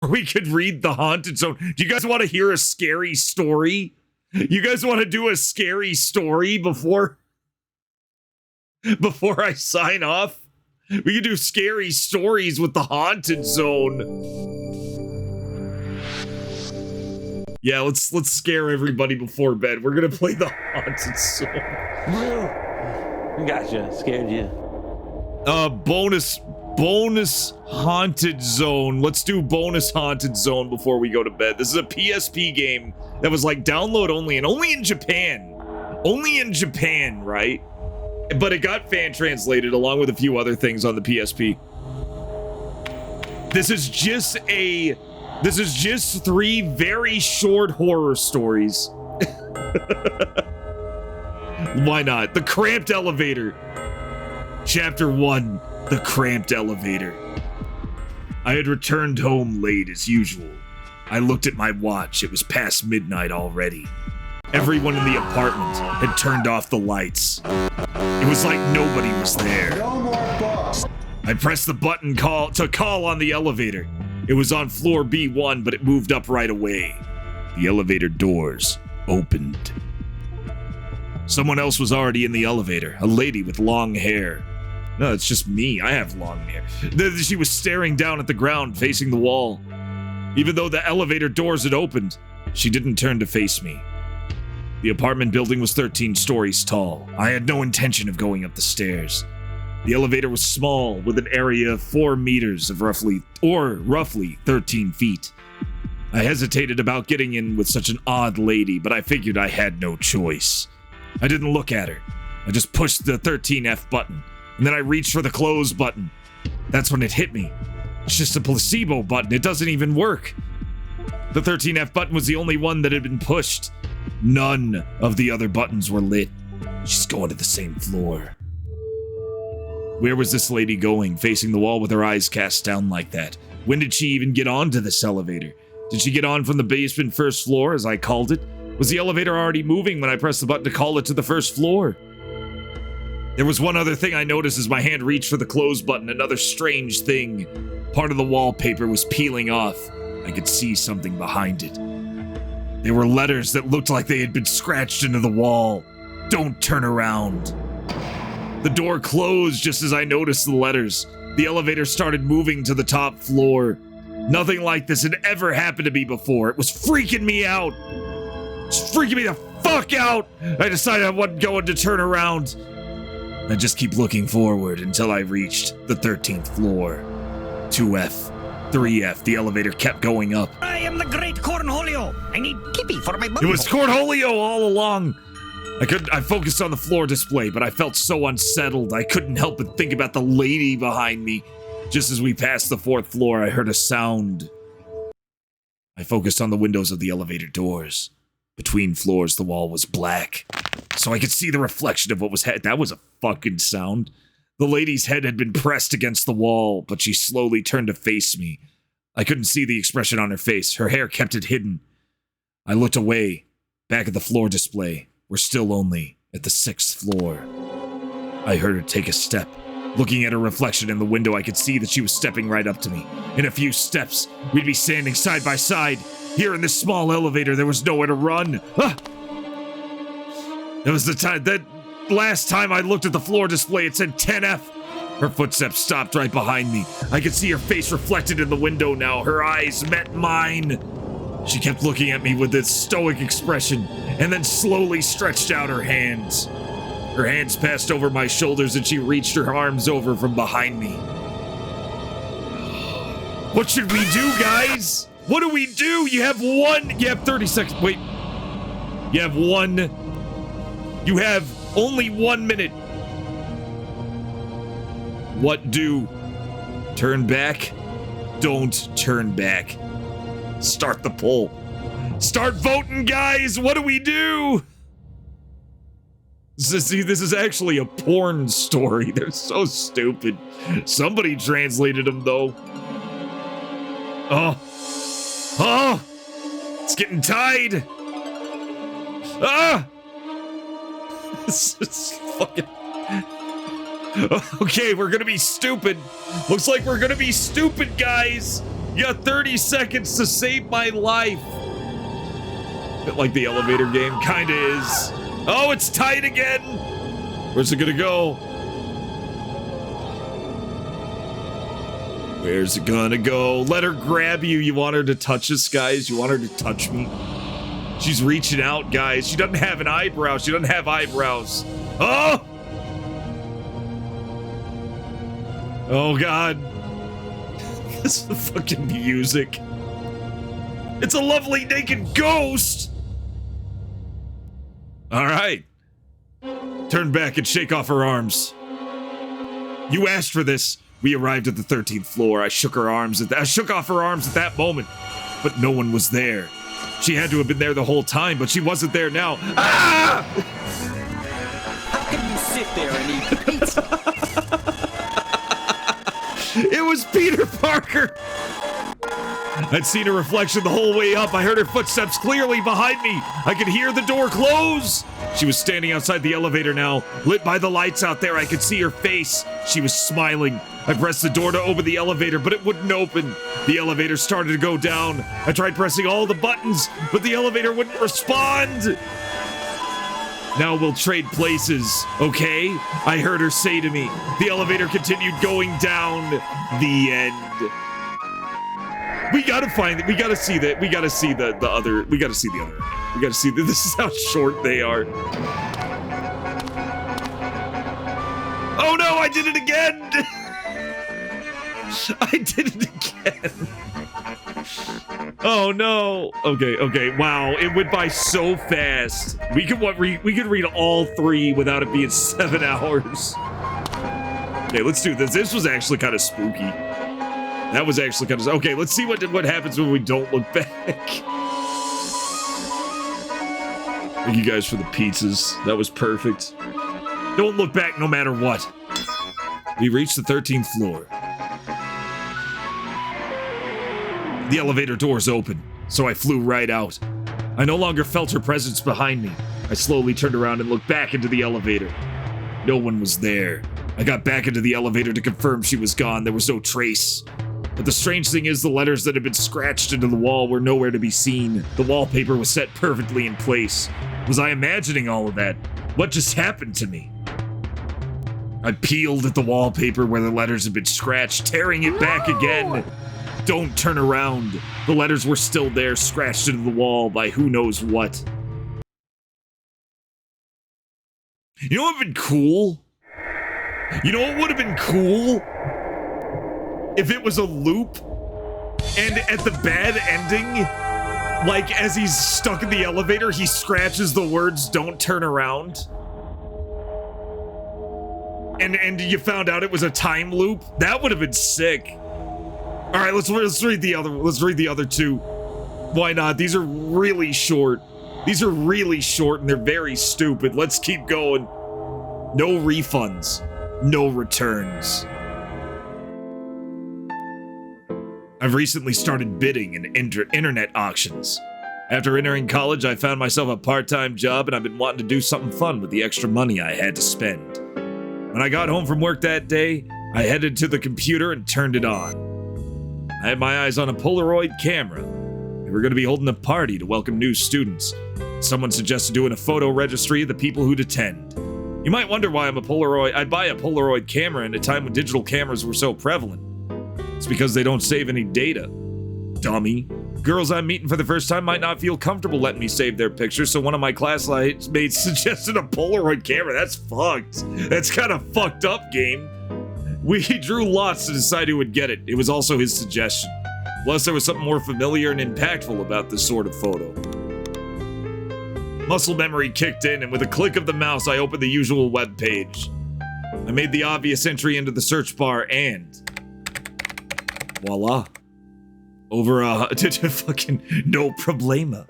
we could read the Haunted Zone. Do you guys want to hear a scary story? You guys want to do a scary story before I sign off? We could do scary stories with the Haunted Zone. Yeah, let's scare everybody before bed. We're gonna play the Haunted Zone. Gotcha, scared you. Bonus Haunted Zone. Let's do bonus Haunted Zone before we go to bed. This is a PSP game that was like download only and only in Japan. Only in Japan, right? But it got fan translated along with a few other things on the PSP. This is just 3 very short horror stories. Why not? The Cramped Elevator. Chapter 1, The Cramped Elevator. I had returned home late as usual. I looked at my watch. It was past midnight already. Everyone in the apartment had turned off the lights. It was like nobody was there. No more books. I pressed the button to call on the elevator. It was on floor B1, but it moved up right away. The elevator doors opened. Someone else was already in the elevator, a lady with long hair. No, it's just me. I have long hair. She was staring down at the ground, facing the wall. Even though the elevator doors had opened, she didn't turn to face me. The apartment building was 13 stories tall. I had no intention of going up the stairs. The elevator was small, with an area of 4 meters of roughly 13 feet. I hesitated about getting in with such an odd lady, but I figured I had no choice. I didn't look at her. I just pushed the 13F button, and then I reached for the close button. That's when it hit me. It's just a placebo button. It doesn't even work. The 13F button was the only one that had been pushed. None of the other buttons were lit. She's going to the same floor. Where was this lady going, facing the wall with her eyes cast down like that? When did she even get onto this elevator? Did she get on from the basement first floor, as I called it? Was the elevator already moving when I pressed the button to call it to the first floor? There was one other thing I noticed as my hand reached for the close button, another strange thing. Part of the wallpaper was peeling off. I could see something behind it. There were letters that looked like they had been scratched into the wall. Don't turn around. The door closed just as I noticed the letters. The elevator started moving to the top floor. Nothing like this had ever happened to me before. It was freaking me out. It's freaking me the fuck out. I decided I wasn't going to turn around. I just keep looking forward until I reached the 13th floor. 2F, 3F, the elevator kept going up. I am the great Cornholio. I need Kippy for my bubble. It was Cornholio all along. I focused on the floor display, but I felt so unsettled. I couldn't help but think about the lady behind me. Just as we passed the 4th floor, I heard a sound. I focused on the windows of the elevator doors. Between floors, the wall was black, so I could see the reflection of what was that was a fucking sound. The lady's head had been pressed against the wall, but she slowly turned to face me. I couldn't see the expression on her face. Her hair kept it hidden. I looked away. Back at the floor display. We're still only at the 6th floor. I heard her take a step. Looking at her reflection in the window, I could see that she was stepping right up to me. In a few steps, we'd be standing side by side. Here in this small elevator, there was nowhere to run. Ah! That last time I looked at the floor display, it said 10F. Her footsteps stopped right behind me. I could see her face reflected in the window now. Her eyes met mine. She kept looking at me with this stoic expression, and then slowly stretched out her hands. Her hands passed over my shoulders, and she reached her arms over from behind me. What should we do, guys? What do we do? You have 30 seconds. Wait. You have only 1 minute. What do? Turn back? Don't turn back. Start the poll. Start voting, guys! What do we do? See, this is actually a porn story. They're so stupid. Somebody translated them, though. Oh! It's getting tied! Ah! This is fucking... Okay, we're gonna be stupid. Looks like we're gonna be stupid, guys. You got 30 seconds to save my life. Bit like the elevator game, kinda is. Oh, it's tight again. Where's it gonna go? Where's it gonna go? Let her grab you. You want her to touch us, guys? You want her to touch me? She's reaching out, guys. She doesn't have an eyebrow. She doesn't have eyebrows. Oh! Oh, God. This is the fucking music. It's a lovely naked ghost! All right. Turn back and shake off her arms. You asked for this. We arrived at the 13th floor. I shook off her arms at that moment, but no one was there. She had to have been there the whole time, but she wasn't there now. Ah! How can you sit there and eat pizza? It was Peter Parker. I'd seen her reflection the whole way up. I heard her footsteps clearly behind me. I could hear the door close. She was standing outside the elevator now, lit by the lights out there. I could see her face. She was smiling. I pressed the door to open the elevator, but it wouldn't open. The elevator started to go down. I tried pressing all the buttons, but the elevator wouldn't respond. Now we'll trade places, okay? I heard her say to me. The elevator continued going down. The end. We gotta find it. We gotta see that. We gotta see the other. We gotta see the other. We gotta see that. This is how short they are. Oh no! I did it again. I did it again. Oh no. Okay. Wow. It went by so fast. We could read all 3 without it being 7 hours. Okay, let's do this. This was actually kind of spooky. That was actually kind of... Okay, let's see what happens when we don't look back. Thank you guys for the pizzas. That was perfect. Don't look back no matter what. We reached the 13th floor. The elevator doors open, so I flew right out. I no longer felt her presence behind me. I slowly turned around and looked back into the elevator. No one was there. I got back into the elevator to confirm she was gone. There was no trace. But the strange thing is the letters that had been scratched into the wall were nowhere to be seen. The wallpaper was set perfectly in place. Was I imagining all of that? What just happened to me? I peeled at the wallpaper where the letters had been scratched, tearing it back again. Don't turn around. The letters were still there, scratched into the wall by who knows what. You know what would have been cool? You know what would have been cool? If it was a loop, and at the bad ending, like as he's stuck in the elevator, he scratches the words, "Don't turn around." And you found out it was a time loop? That would have been sick. All right, let's read the other. Let's read the other 2. Why not? These are really short. These are really short and they're very stupid. Let's keep going. No refunds. No returns. I've recently started bidding in internet auctions. After entering college, I found myself a part-time job and I've been wanting to do something fun with the extra money I had to spend. When I got home from work that day, I headed to the computer and turned it on. I had my eyes on a Polaroid camera. We were going to be holding a party to welcome new students. Someone suggested doing a photo registry of the people who'd attend. You might wonder why I'd buy a Polaroid camera in a time when digital cameras were so prevalent. It's because they don't save any data. Dummy. Girls I'm meeting for the first time might not feel comfortable letting me save their pictures, so one of my classmates suggested a Polaroid camera. That's fucked. That's kind of fucked up, game. We drew lots to decide who would get it. It was also his suggestion. Plus, there was something more familiar and impactful about this sort of photo. Muscle memory kicked in, and with a click of the mouse, I opened the usual web page. I made the obvious entry into the search bar, and voila. Over fucking no problema.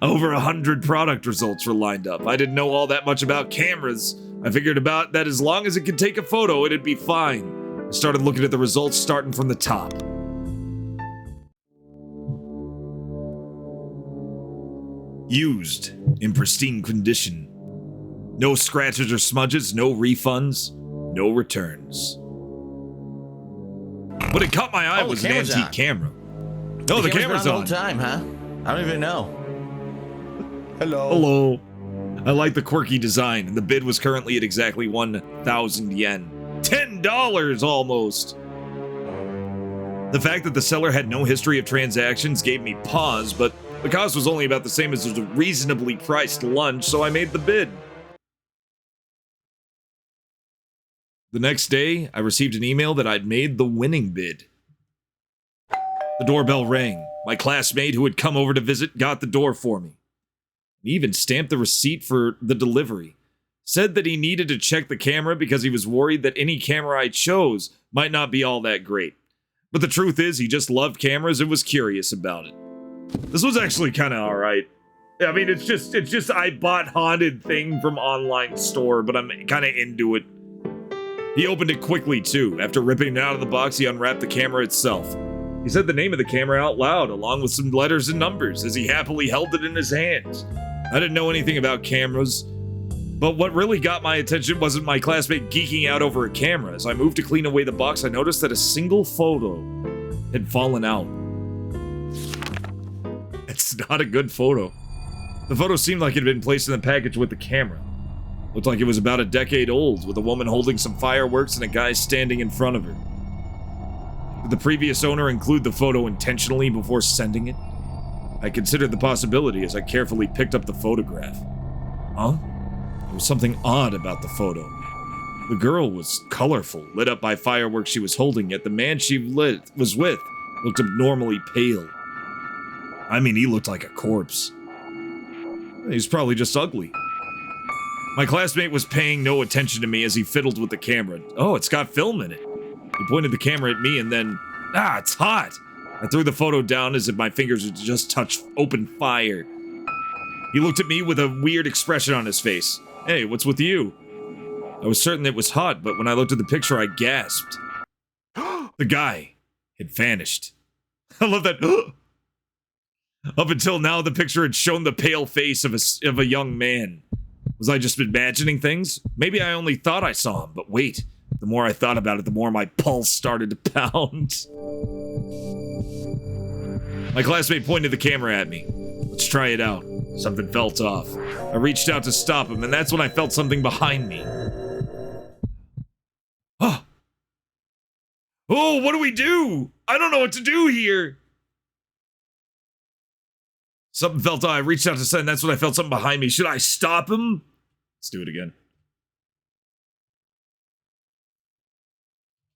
Over 100 product results were lined up. I didn't know all that much about cameras. I figured about that as long as it could take a photo, it'd be fine. I started looking at the results starting from the top. Used, in pristine condition. No scratches or smudges, no refunds, no returns. What but it caught my eye Oh, the was an camera's antique on. camera. No, the camera's been on. the whole time, huh? I don't even know. Hello. I like the quirky design, and the bid was currently at exactly 1,000 yen. $10 almost. The fact that the seller had no history of transactions gave me pause, but the cost was only about the same as a reasonably priced lunch, so I made the bid. The next day, I received an email that I'd made the winning bid. The doorbell rang. My classmate who had come over to visit got the door for me. He even stamped the receipt for the delivery. Said that he needed to check the camera because he was worried that any camera I chose might not be all that great. But the truth is, he just loved cameras and was curious about it. This was actually kind of alright. I mean, it's just I bought haunted thing from online store, but I'm kind of into it. He opened it quickly too. After ripping it out of the box, he unwrapped the camera itself. He said the name of the camera out loud, along with some letters and numbers, as he happily held it in his hands. I didn't know anything about cameras, but what really got my attention wasn't my classmate geeking out over a camera. As I moved to clean away the box, I noticed that a single photo had fallen out. It's not a good photo. The photo seemed like it had been placed in the package with the camera. Looked like it was about a decade old, with a woman holding some fireworks and a guy standing in front of her. Did the previous owner include the photo intentionally before sending it? I considered the possibility as I carefully picked up the photograph. Huh? There was something odd about the photo. The girl was colorful, lit up by fireworks she was holding, yet the man she was with looked abnormally pale. I mean, he looked like a corpse. He was probably just ugly. My classmate was paying no attention to me as he fiddled with the camera. Oh, it's got film in it. He pointed the camera at me and then, it's hot. I threw the photo down as if my fingers had just touched open fire. He looked at me with a weird expression on his face. Hey, what's with you? I was certain it was hot, but when I looked at the picture, I gasped. The guy had vanished. I love that. Up until now, the picture had shown the pale face of a young man. Was I just imagining things? Maybe I only thought I saw him, but wait. The more I thought about it, the more my pulse started to pound. My classmate pointed the camera at me. Let's try it out. Something felt off. I reached out to stop him, and that's when I felt something behind me. Oh! Oh, what do we do? I don't know what to do here. Something felt off. I reached out to send, and that's when I felt something behind me. Should I stop him? Let's do it again.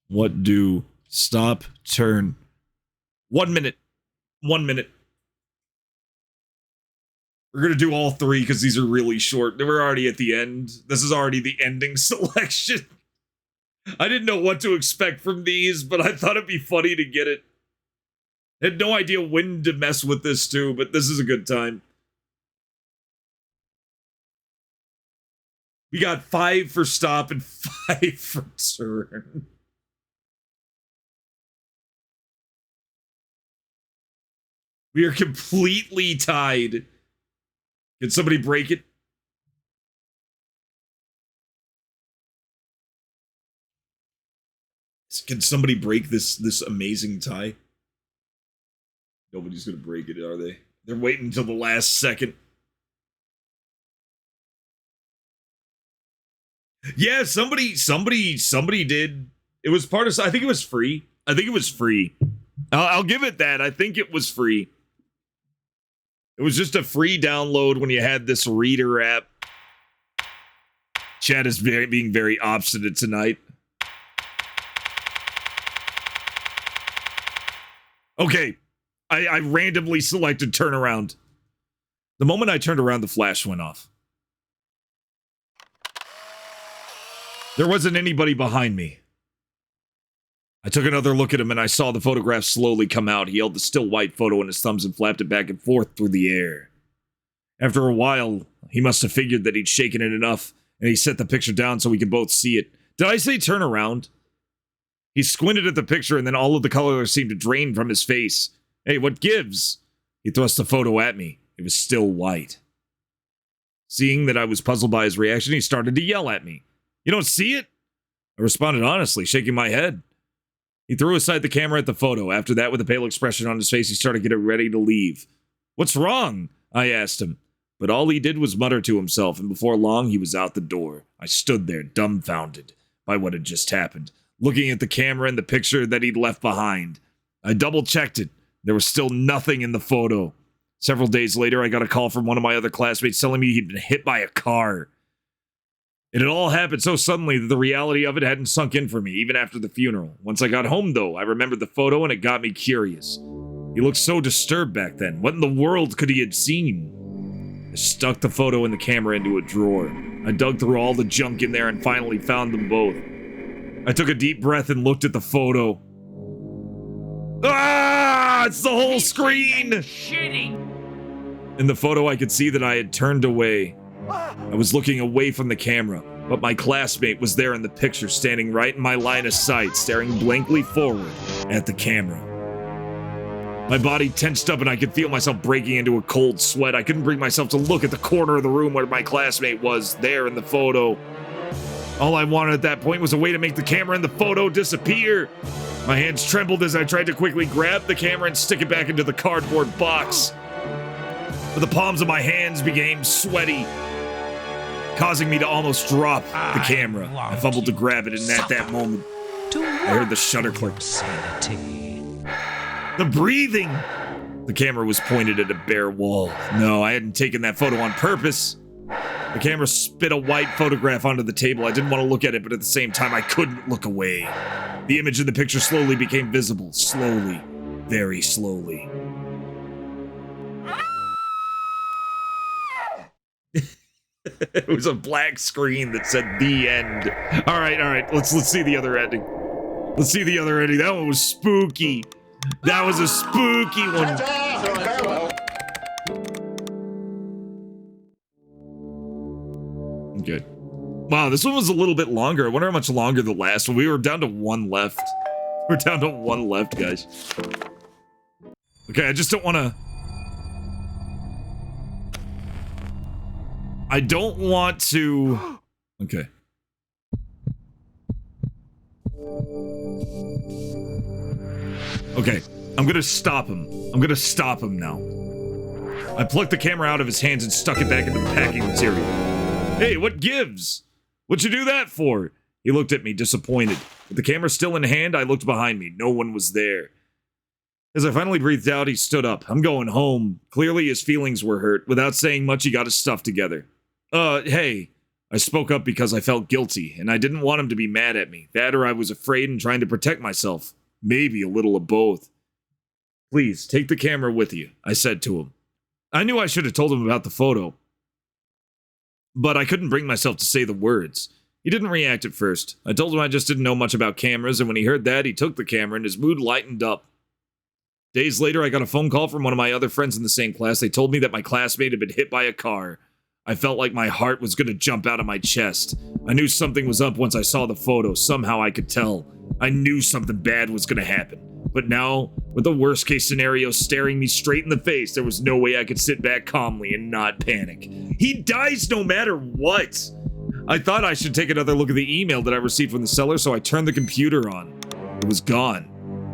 What do? Stop, turn. 1 minute. 1 minute. We're gonna do all three because these are really short. We're already at the end. This is already the ending selection. I didn't know what to expect from these, but I thought it'd be funny to get it. I had no idea when to mess with this too, but this is a good time. We got 5 for stop and 5 for turn. We are completely tied. Can somebody break it? Can somebody break this amazing tie? Nobody's gonna break it, are they? They're waiting until the last second. Yeah, somebody did. It was part of. I think it was free. I'll give it that. I think it was free. It was just a free download when you had this reader app. Chat is being very obstinate tonight. Okay, I randomly selected turnaround. The moment I turned around, the flash went off. There wasn't anybody behind me. I took another look at him and I saw the photograph slowly come out. He held the still white photo in his thumbs and flapped it back and forth through the air. After a while, he must have figured that he'd shaken it enough, and he set the picture down so we could both see it. Did I say turn around? He squinted at the picture and then all of the color seemed to drain from his face. Hey, what gives? He thrust the photo at me. It was still white. Seeing that I was puzzled by his reaction, he started to yell at me. You don't see it? I responded honestly, shaking my head. He threw aside the camera at the photo. After that, with a pale expression on his face, he started getting ready to leave. "What's wrong?" I asked him. But all he did was mutter to himself, and before long, he was out the door. I stood there, dumbfounded by what had just happened, looking at the camera and the picture that he'd left behind. I double-checked it. There was still nothing in the photo. Several days later, I got a call from one of my other classmates telling me he'd been hit by a car. It had all happened so suddenly that the reality of it hadn't sunk in for me, even after the funeral. Once I got home, though, I remembered the photo and it got me curious. He looked so disturbed back then. What in the world could he have seen? I stuck the photo and the camera into a drawer. I dug through all the junk in there and finally found them both. I took a deep breath and looked at the photo. Ah! It's the whole screen! In the photo, I could see that I had turned away. I was looking away from the camera, but my classmate was there in the picture, standing right in my line of sight, staring blankly forward at the camera. My body tensed up and I could feel myself breaking into a cold sweat. I couldn't bring myself to look at the corner of the room where my classmate was, there in the photo. All I wanted at that point was a way to make the camera in the photo disappear. My hands trembled as I tried to quickly grab the camera and stick it back into the cardboard box. But the palms of my hands became sweaty, causing me to almost drop the camera. I fumbled to grab it, and at that moment, I heard the shutter click. The breathing! The camera was pointed at a bare wall. No, I hadn't taken that photo on purpose. The camera spit a white photograph onto the table. I didn't want to look at it, but at the same time, I couldn't look away. The image in the picture slowly became visible. Slowly. Very slowly. It was a black screen that said "The End." All right. Let's see the other ending. Let's see the other ending. That one was spooky. That was a spooky one. Good. Wow, this one was a little bit longer. I wonder how much longer the last one. We were down to one left. We're down to one left, guys. Okay, I just don't want to... I don't want to... Okay. Okay, I'm gonna stop him. I'm gonna stop him now. I plucked the camera out of his hands and stuck it back into the packing material. Hey, what gives? What'd you do that for? He looked at me, disappointed. With the camera still in hand, I looked behind me. No one was there. As I finally breathed out, he stood up. I'm going home. Clearly his feelings were hurt. Without saying much, he got his stuff together. Hey. I spoke up because I felt guilty, and I didn't want him to be mad at me. That or I was afraid and trying to protect myself. Maybe a little of both. Please, take the camera with you, I said to him. I knew I should have told him about the photo, but I couldn't bring myself to say the words. He didn't react at first. I told him I just didn't know much about cameras, and when he heard that, he took the camera and his mood lightened up. Days later, I got a phone call from one of my other friends in the same class. They told me that my classmate had been hit by a car. I felt like my heart was going to jump out of my chest. I knew something was up once I saw the photo. Somehow I could tell. I knew something bad was going to happen. But now, with the worst case scenario staring me straight in the face, there was no way I could sit back calmly and not panic. He dies no matter what! I thought I should take another look at the email that I received from the seller, so I turned the computer on. It was gone.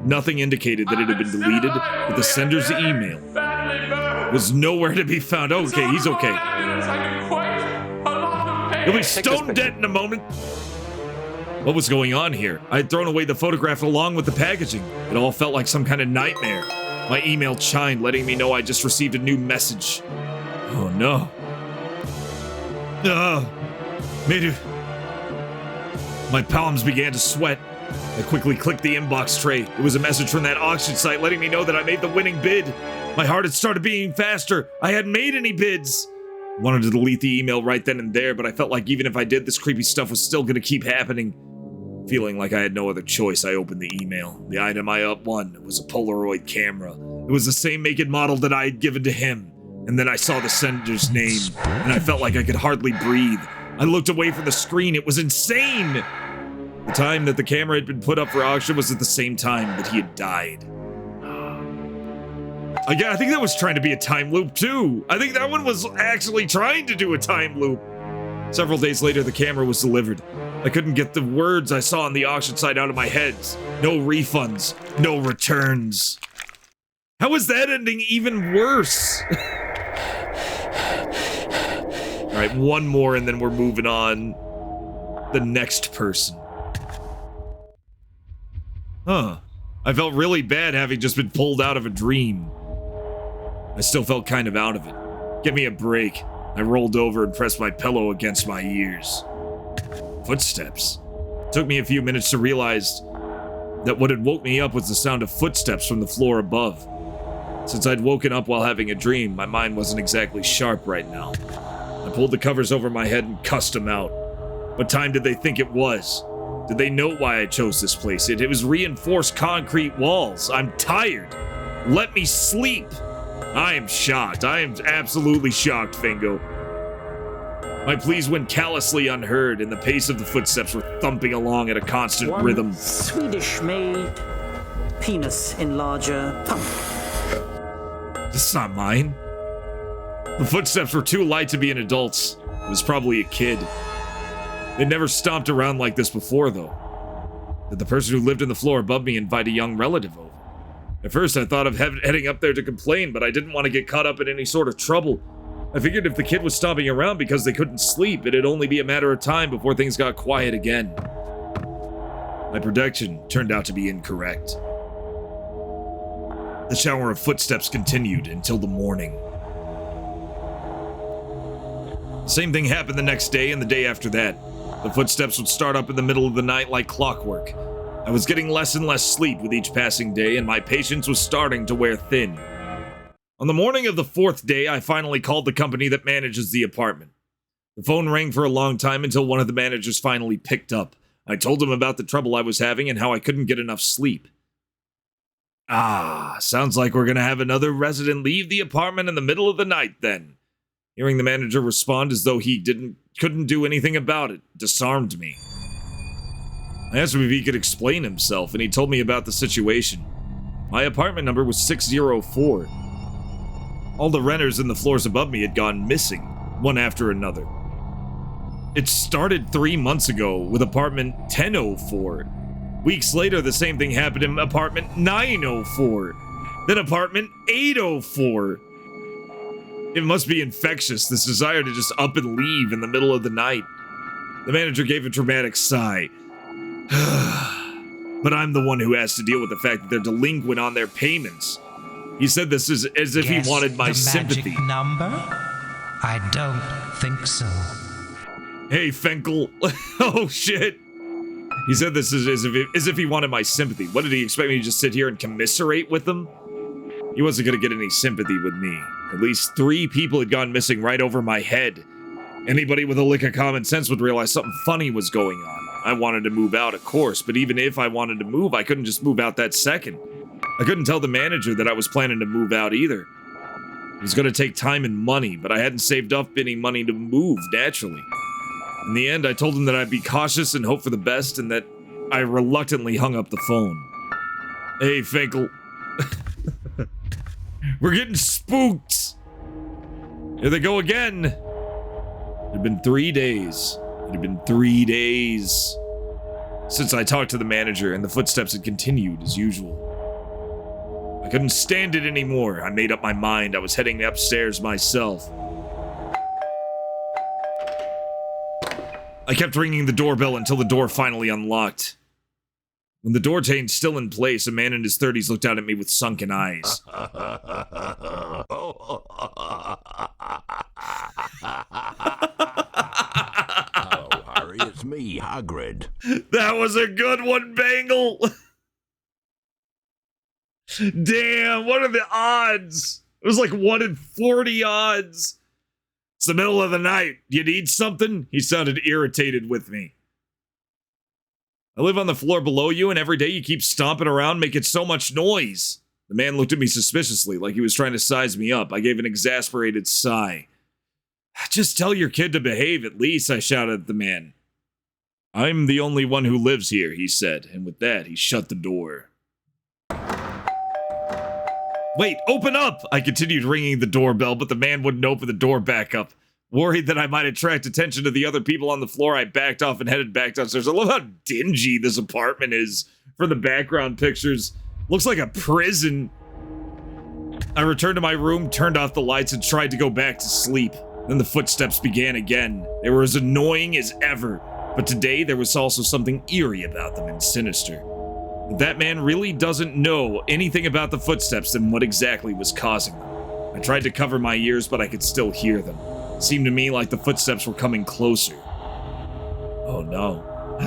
Nothing indicated that it had been deleted, but the sender's email was nowhere to be found. Okay, he's okay. He'll be stone dead in a moment. What was going on here? I had thrown away the photograph along with the packaging. It all felt like some kind of nightmare. My email chimed, letting me know I just received a new message. Oh no. My palms began to sweat. I quickly clicked the inbox tray. It was a message from that auction site letting me know that I made the winning bid. My heart had started beating faster. I hadn't made any bids. I wanted to delete the email right then and there, but I felt like even if I did, this creepy stuff was still going to keep happening. Feeling like I had no other choice, I opened the email. The item I won was a Polaroid camera. It was the same make and model that I had given to him. And then I saw the sender's name, and I felt like I could hardly breathe. I looked away from the screen. It was insane! The time that the camera had been put up for auction was at the same time that he had died. Again, I think that was trying to be a time loop too. I think that one was actually trying to do a time loop. Several days later, the camera was delivered. I couldn't get the words I saw on the auction site out of my head. No refunds, no returns. How is that ending even worse? All right, one more and then we're moving on. The next person. Huh. I felt really bad having just been pulled out of a dream. I still felt kind of out of it. Give me a break. I rolled over and pressed my pillow against my ears. Footsteps. It took me a few minutes to realize that what had woke me up was the sound of footsteps from the floor above. Since I'd woken up while having a dream, my mind wasn't exactly sharp right now. I pulled the covers over my head and cussed them out. What time did they think it was? Did they know why I chose this place? It was reinforced concrete walls. I'm tired. Let me sleep. I am shocked. I am absolutely shocked, Fingo. My pleas went callously unheard, and the pace of the footsteps were thumping along at a constant One rhythm. Swedish-made penis enlarger pump. This is not mine. The footsteps were too light to be an adult's. It was probably a kid. They'd never stomped around like this before, though. Did the person who lived in the floor above me invite a young relative over? At first, I thought of heading up there to complain, but I didn't want to get caught up in any sort of trouble. I figured if the kid was stomping around because they couldn't sleep, it'd only be a matter of time before things got quiet again. My prediction turned out to be incorrect. The shower of footsteps continued until the morning. The same thing happened the next day and the day after that. The footsteps would start up in the middle of the night like clockwork. I was getting less and less sleep with each passing day, and my patience was starting to wear thin. On the morning of the fourth day, I finally called the company that manages the apartment. The phone rang for a long time until one of the managers finally picked up. I told them about the trouble I was having and how I couldn't get enough sleep. Ah, sounds like we're gonna have another resident leave the apartment in the middle of the night then. Hearing the manager respond as though he couldn't do anything about it disarmed me. I asked him if he could explain himself, and he told me about the situation. My apartment number was 604. All the renters in the floors above me had gone missing, one after another. It started 3 months ago with apartment 1004. Weeks later, the same thing happened in apartment 904. Then apartment 804. It must be infectious, this desire to just up and leave in the middle of the night. The manager gave a dramatic sigh. But I'm the one who has to deal with the fact that they're delinquent on their payments. He said this as if he wanted my sympathy. Magic number? I don't think so. Hey, Fenkel. Oh, shit. He said this as if he wanted my sympathy. What did he expect me to just sit here and commiserate with him? He wasn't going to get any sympathy with me. At least 3 people had gone missing right over my head. Anybody with a lick of common sense would realize something funny was going on. I wanted to move out, of course, but even if I wanted to move, I couldn't just move out that second. I couldn't tell the manager that I was planning to move out either. It was going to take time and money, but I hadn't saved up any money to move, naturally. In the end, I told him that I'd be cautious and hope for the best, and that I reluctantly hung up the phone. Hey, Finkel. We're getting spooked! Here they go again! It had been 3 days. It had been 3 days since I talked to the manager, and the footsteps had continued as usual. I couldn't stand it anymore. I made up my mind. I was heading upstairs myself. I kept ringing the doorbell until the door finally unlocked. When the door chain still in place, a man in his 30s looked out at me with sunken eyes. It's me, Hagrid. That was a good one, Bangle! Damn, what are the odds? It was like 1 in 40 odds. It's the middle of the night. You need something? He sounded irritated with me. I live on the floor below you, and every day you keep stomping around, making so much noise. The man looked at me suspiciously, like he was trying to size me up. I gave an exasperated sigh. Just tell your kid to behave at least, I shouted at the man. I'm the only one who lives here, he said, and with that, he shut the door. Wait, open up! I continued ringing the doorbell, but the man wouldn't open the door back up. Worried that I might attract attention to the other people on the floor, I backed off and headed back downstairs. I love how dingy this apartment is for the background pictures. Looks like a prison. I returned to my room, turned off the lights, and tried to go back to sleep. Then the footsteps began again. They were as annoying as ever, but today there was also something eerie about them and sinister. That man really doesn't know anything about the footsteps and what exactly was causing them. I tried to cover my ears, but I could still hear them. It seemed to me like the footsteps were coming closer. Oh no.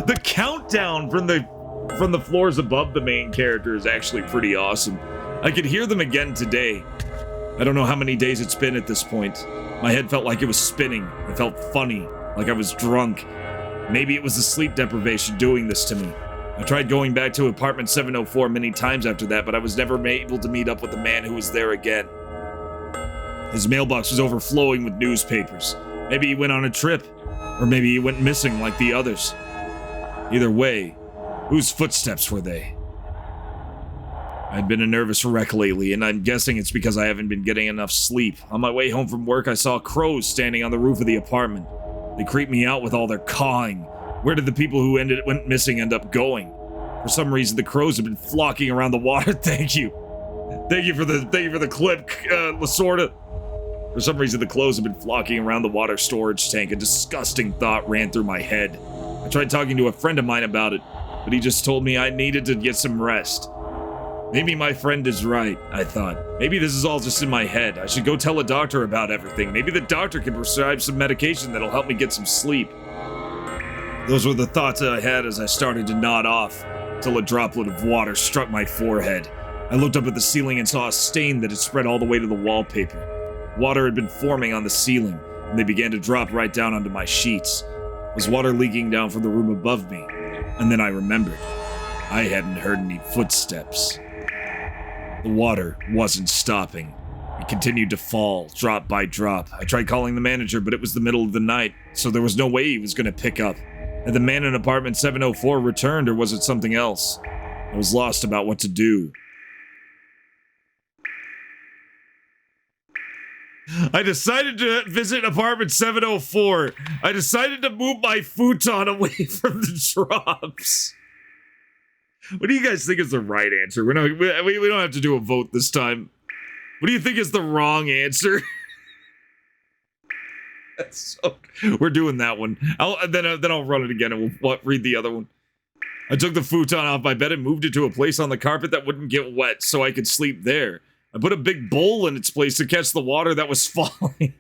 The countdown from the floors above the main character is actually pretty awesome. I could hear them again today. I don't know how many days it's been at this point. My head felt like it was spinning. It felt funny, like I was drunk. Maybe it was the sleep deprivation doing this to me. I tried going back to apartment 704 many times after that, but I was never able to meet up with the man who was there again. His mailbox was overflowing with newspapers. Maybe he went on a trip, or maybe he went missing like the others. Either way, whose footsteps were they? I'd been a nervous wreck lately, and I'm guessing it's because I haven't been getting enough sleep. On my way home from work, I saw crows standing on the roof of the apartment. They creeped me out with all their cawing. Where did the people who went missing end up going? For some reason, the crows have been flocking around the water. Thank you for the clip, Lasorda. For some reason, the crows have been flocking around the water storage tank. A disgusting thought ran through my head. I tried talking to a friend of mine about it, but he just told me I needed to get some rest. Maybe my friend is right, I thought. Maybe this is all just in my head. I should go tell a doctor about everything. Maybe the doctor can prescribe some medication that'll help me get some sleep. Those were the thoughts that I had as I started to nod off, till a droplet of water struck my forehead. I looked up at the ceiling and saw a stain that had spread all the way to the wallpaper. Water had been forming on the ceiling, and they began to drop right down onto my sheets. Was water leaking down from the room above me? And then I remembered. I hadn't heard any footsteps. The water wasn't stopping. It continued to fall, drop by drop. I tried calling the manager, but it was the middle of the night, so there was no way he was going to pick up. Had the man in apartment 704 returned, or was it something else? I was lost about what to do. I decided to visit apartment 704. I decided to move my futon away from the drops. What do you guys think is the right answer? We don't have to do a vote this time. What do you think is the wrong answer? We're doing that one. Then I'll run it again and we'll read the other one. I took the futon off my bed and moved it to a place on the carpet that wouldn't get wet so I could sleep there. I put a big bowl in its place to catch the water that was falling.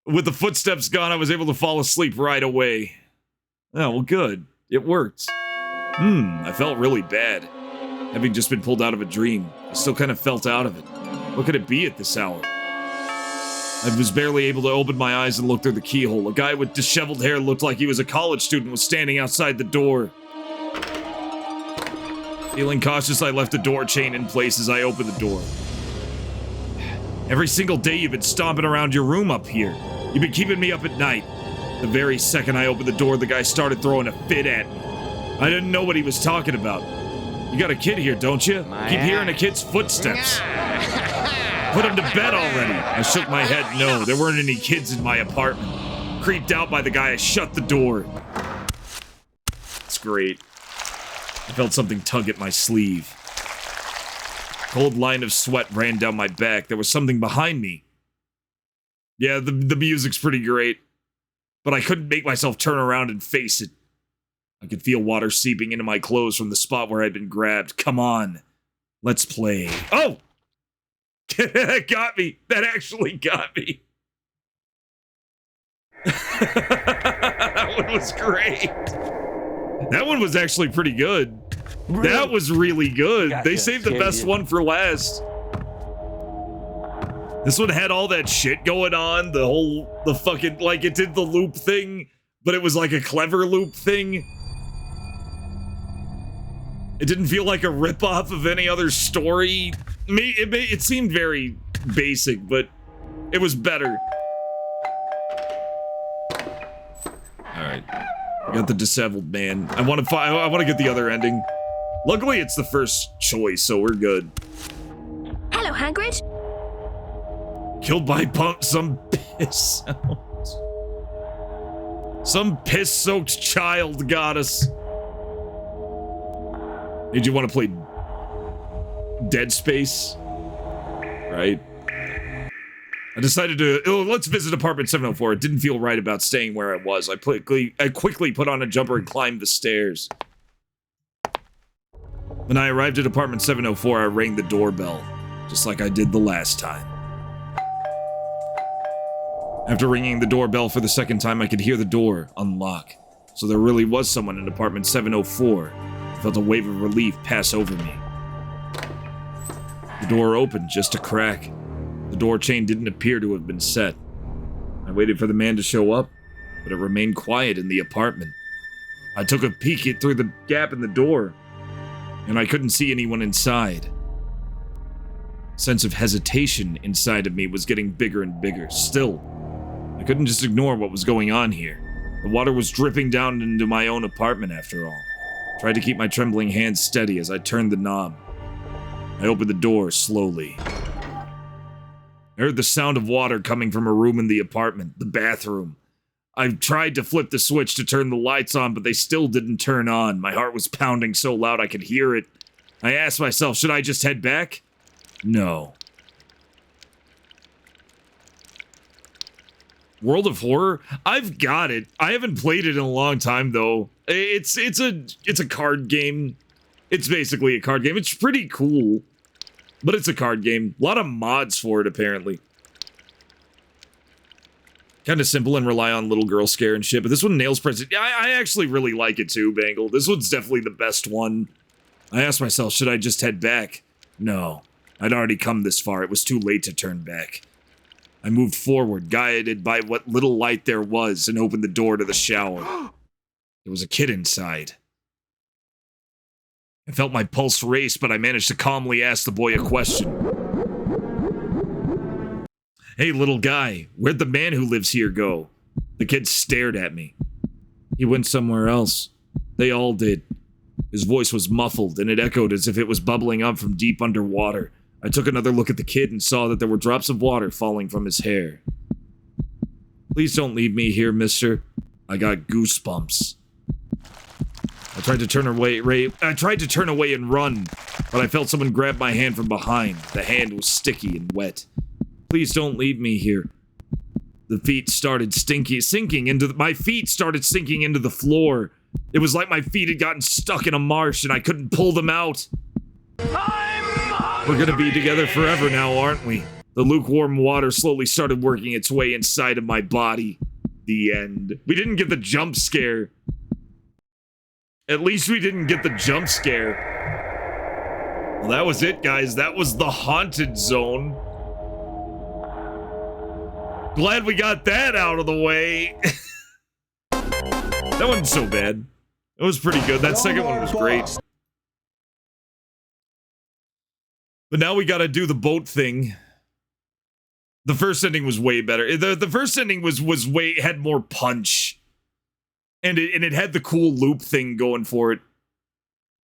With the footsteps gone, I was able to fall asleep right away. Oh, well, good. It worked. I felt really bad. Having just been pulled out of a dream, I still kind of felt out of it. What could it be at this hour? I was barely able to open my eyes and look through the keyhole. A guy with disheveled hair looked like he was a college student was standing outside the door. Feeling cautious, I left the door chain in place as I opened the door. Every single day you've been stomping around your room up here. You've been keeping me up at night. The very second I opened the door, the guy started throwing a fit at me. I didn't know what he was talking about. You got a kid here, don't you? Keep hearing a kid's footsteps. Put him to bed already. I shook my head. No, there weren't any kids in my apartment. Creeped out by the guy, I shut the door. It's great. I felt something tug at my sleeve. Cold line of sweat ran down my back. There was something behind me. Yeah, the music's pretty great. But I couldn't make myself turn around and face it. I could feel water seeping into my clothes from the spot where I'd been grabbed. Come on. Let's play. Oh! That got me. That actually got me. That one was great. That one was actually pretty good. Really? That was really good. Gotcha. They saved the best one for last. This one had all that shit going on. The fucking, like, it did the loop thing, but it was like a clever loop thing. It didn't feel like a ripoff of any other story. It seemed very basic, but it was better. Alright. I got the disheveled man. I want to get the other ending. Luckily, it's the first choice, so we're good. Hello, Hagrid. Killed by some piss sounds. Some piss-soaked child got us. Did you want to play Dead Space? Right? I decided to, let's visit apartment 704. It didn't feel right about staying where I was. I quickly put on a jumper and climbed the stairs. When I arrived at apartment 704, I rang the doorbell, just like I did the last time. After ringing the doorbell for the second time, I could hear the door unlock. So there really was someone in apartment 704. I felt a wave of relief pass over me. The door opened just a crack. The door chain didn't appear to have been set. I waited for the man to show up, but it remained quiet in the apartment. I took a peek through the gap in the door, and I couldn't see anyone inside. A sense of hesitation inside of me was getting bigger and bigger. Still, I couldn't just ignore what was going on here. The water was dripping down into my own apartment after all. I tried to keep my trembling hands steady as I turned the knob. I opened the door slowly. I heard the sound of water coming from a room in the apartment, the bathroom. I tried to flip the switch to turn the lights on, but they still didn't turn on. My heart was pounding so loud I could hear it. I asked myself, should I just head back? No. World of Horror? I've got it. I haven't played it in a long time though. It's a card game. It's basically a card game. It's pretty cool. But it's a card game. A lot of mods for it apparently. Kind of simple and rely on little girl scare and shit, but this one nails President. I actually really like it too, Bangle. This one's definitely the best one. I asked myself, should I just head back? No. I'd already come this far. It was too late to turn back. I moved forward, guided by what little light there was, and opened the door to the shower. There was a kid inside. I felt my pulse race, but I managed to calmly ask the boy a question. Hey, little guy, where'd the man who lives here go? The kid stared at me. He went somewhere else. They all did. His voice was muffled, and it echoed as if it was bubbling up from deep underwater. I took another look at the kid and saw that there were drops of water falling from his hair. Please don't leave me here, mister. I got goosebumps. I tried to turn away and run, but I felt someone grab my hand from behind. The hand was sticky and wet. Please don't leave me here. My feet started sinking into the floor. It was like my feet had gotten stuck in a marsh and I couldn't pull them out. We're gonna be together forever now, aren't we? The lukewarm water slowly started working its way inside of my body. The end. We didn't get the jump scare. At least we didn't get the jump scare. Well, that was it, guys. That was the haunted zone. Glad we got that out of the way. That wasn't so bad. It was pretty good. That second one was great. But now we gotta do the boat thing. The first ending was way better. The first ending had more punch. And it had the cool loop thing going for it.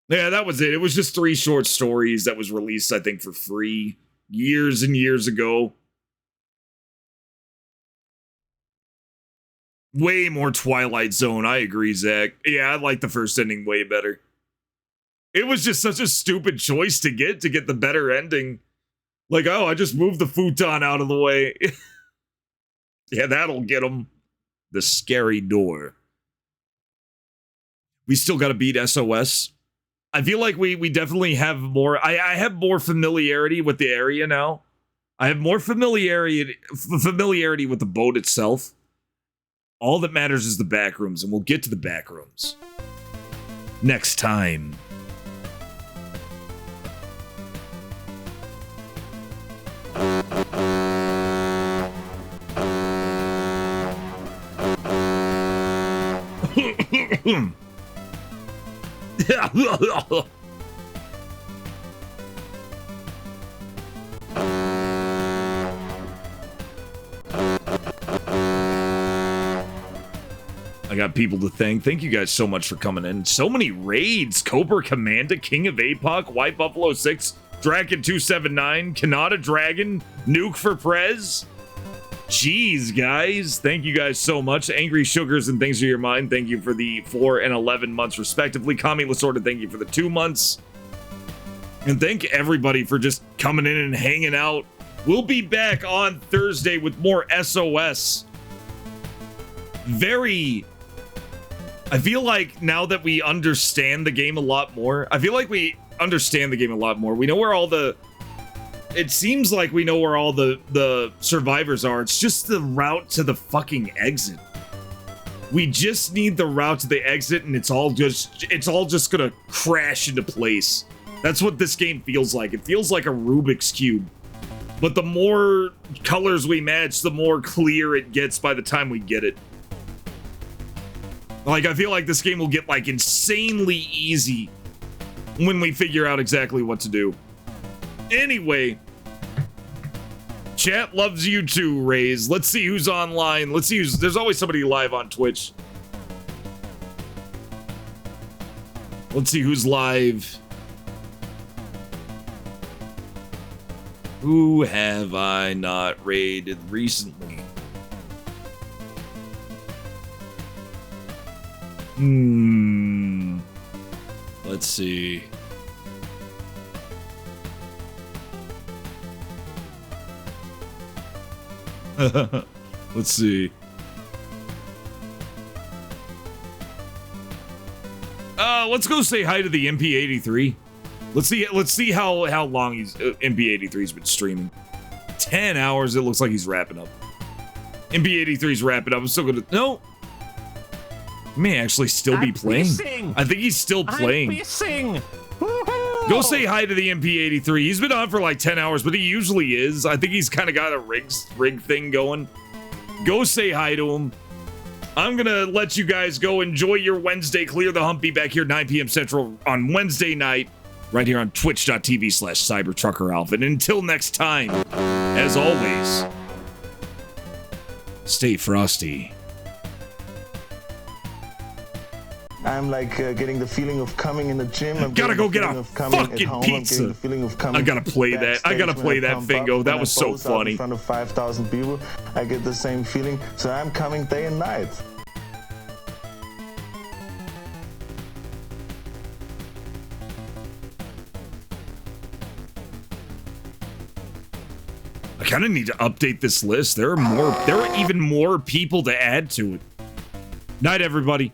Yeah, that was it. It was just 3 short stories that was released, I think, for free years and years ago. Way more Twilight Zone. I agree, Zach. Yeah, I like the first ending way better. It was just such a stupid choice to get the better ending. Like, oh, I just moved the futon out of the way. Yeah, that'll get him. The scary door. We still gotta beat SOS. I feel like we definitely have more. I have more familiarity with the area now. I have more familiarity with the boat itself. All that matters is the back rooms, and we'll get to the back rooms next time. I got people to thank. Thank you guys so much for coming in. So many raids. Cobra Commander, King of APOC, White Buffalo 6, Draken279, Kanata Dragon, Nuke for Prez. Jeez, guys. Thank you guys so much. Angry Sugars and Things Are Your Mind, thank you for the 4 and 11 months respectively. Kami Lasorda, thank you for the 2 months. And thank everybody for just coming in and hanging out. We'll be back on Thursday with more SOS. I feel like now that we understand the game a lot more, we know where all the, it seems like we know where all the survivors are. It's just the route to the fucking exit. We just need the route to the exit, and it's all just gonna crash into place. That's what this game feels like. It feels like a Rubik's Cube. But the more colors we match, the more clear it gets by the time we get it. Like, I feel like this game will get, like, insanely easy when we figure out exactly what to do. Anyway, chat loves you too, Raze. Let's see who's online. Let's see who's... There's always somebody live on Twitch. Let's see who's live. Who have I not raided recently? Let's see. Let's see. Let's go say hi to the MP83. Let's see how long he's MP83's been streaming. 10 hours. It looks like he's wrapping up. MP83's wrapping up. I'm still gonna He may actually still be playing. I think he's still playing. Go say hi to the MP83. He's been on for like 10 hours, but he usually is. I think he's kind of got a rig thing going. Go say hi to him. I'm gonna let you guys go. Enjoy your Wednesday. Clear the hump. Be back here 9 p.m. Central on Wednesday night, right here on twitch.tv/CyberTruckerAlpha. And until next time, as always, stay frosty. I'm like getting the feeling of coming in the gym. I'm gotta go get a fucking pizza. I gotta play that. I gotta play that Fingo. That was so funny. In front of 5,000 people, I get the same feeling. So I'm coming day and night. I kind of need to update this list. There are even more people to add to it. Night, everybody.